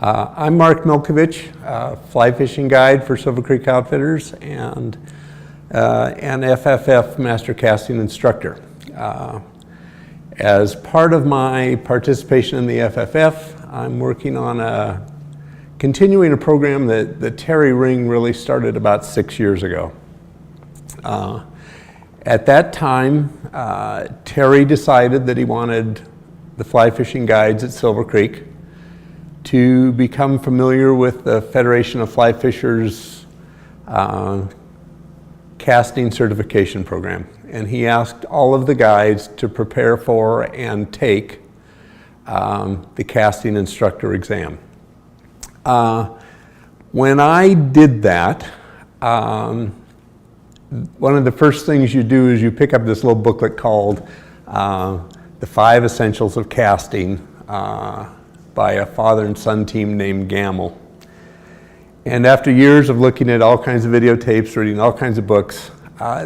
I'm Mark Milkovich, fly fishing guide for Silver Creek Outfitters and an FFF master casting instructor. As part of my participation in the FFF, I'm working on continuing a program that Terry Ring really started about 6 years ago. At that time, Terry decided that he wanted the fly fishing guides at Silver Creek to become familiar with the Federation of Fly Fishers casting certification program. And he asked all of the guides to prepare for and take the casting instructor exam. When I did that, one of the first things you do is you pick up this little booklet called The 5 Essentials of Casting by a father and son team named Gamble. And after years of looking at all kinds of videotapes, reading all kinds of books,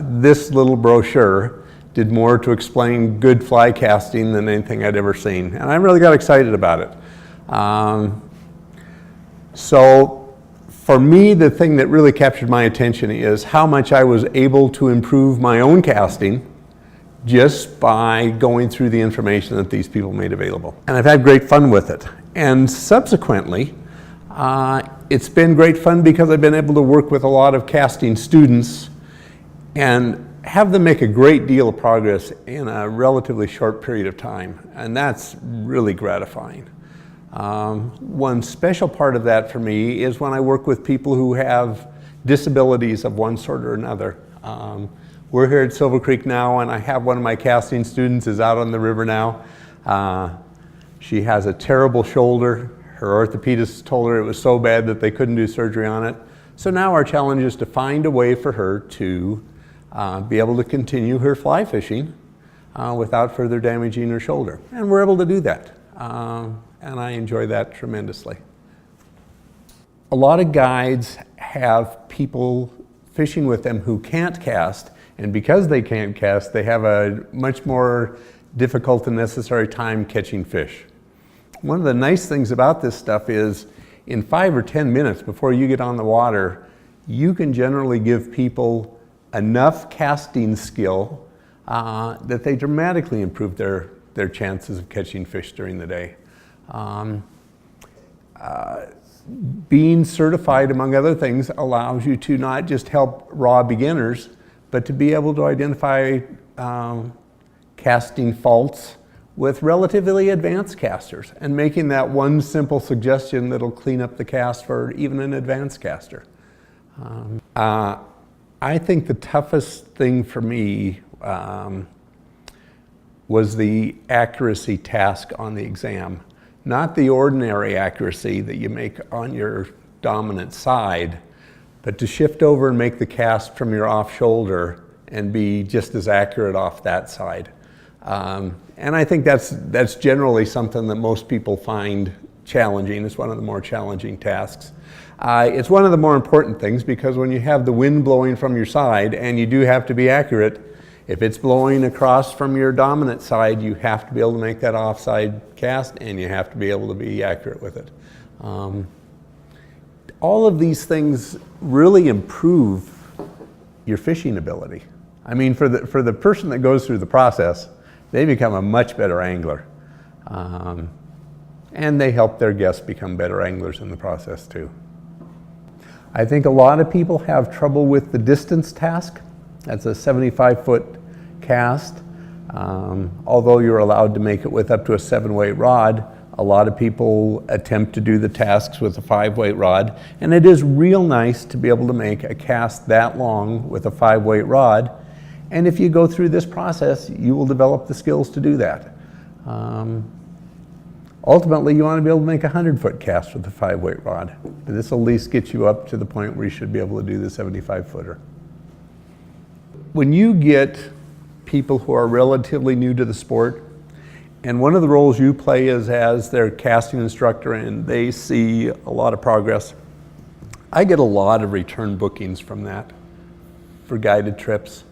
this little brochure did more to explain good fly casting than anything I'd ever seen. And I really got excited about it. So for me, the thing that really captured my attention is how much I was able to improve my own casting just by going through the information that these people made available. And I've had great fun with it. And subsequently, it's been great fun because I've been able to work with a lot of casting students and have them make a great deal of progress in a relatively short period of time. And that's really gratifying. One special part of that for me is when I work with people who have disabilities of one sort or another. We're here at Silver Creek now, and I have one of my casting students is out on the river now. She has a terrible shoulder. Her orthopedist told her it was so bad that they couldn't do surgery on it. So now our challenge is to find a way for her to be able to continue her fly fishing without further damaging her shoulder. And we're able to do that. And I enjoy that tremendously. A lot of guides have people fishing with them who can't cast, and because they can't cast, they have a much more difficult and necessary time catching fish. One of the nice things about this stuff is in 5 or 10 minutes before you get on the water, you can generally give people enough casting skill that they dramatically improve their chances of catching fish during the day. Being certified, among other things, allows you to not just help raw beginners, but to be able to identify casting faults with relatively advanced casters and making that one simple suggestion that'll clean up the cast for even an advanced caster. I think the toughest thing for me was the accuracy task on the exam. Not the ordinary accuracy that you make on your dominant side, but to shift over and make the cast from your off shoulder and be just as accurate off that side. And I think that's generally something that most people find challenging. It's one of the more challenging tasks. It's one of the more important things because when you have the wind blowing from your side and you do have to be accurate, if it's blowing across from your dominant side, you have to be able to make that offside cast and you have to be able to be accurate with it. All of these things really improve your fishing ability. I mean, for the person that goes through the process, they become a much better angler. And they help their guests become better anglers in the process too. I think a lot of people have trouble with the distance task. That's a 75-foot cast. Although you're allowed to make it with up to a 7-weight rod, a lot of people attempt to do the tasks with a 5-weight rod. And it is real nice to be able to make a cast that long with a 5-weight rod. And if you go through this process, you will develop the skills to do that. Ultimately, you want to be able to make a 100-foot cast with a 5-weight rod. This will at least get you up to the point where you should be able to do the 75-footer. When you get people who are relatively new to the sport, and one of the roles you play is as their casting instructor and they see a lot of progress, I get a lot of return bookings from that for guided trips.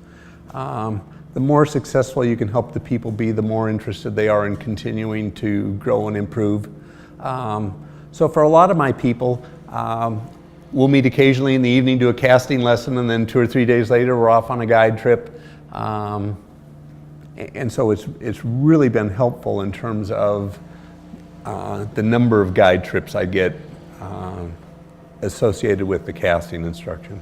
The more successful you can help the people be, the more interested they are in continuing to grow and improve. So for a lot of my people, we'll meet occasionally in the evening, do a casting lesson, and then 2 or 3 days later we're off on a guide trip. And so it's really been helpful in terms of the number of guide trips I get associated with the casting instruction.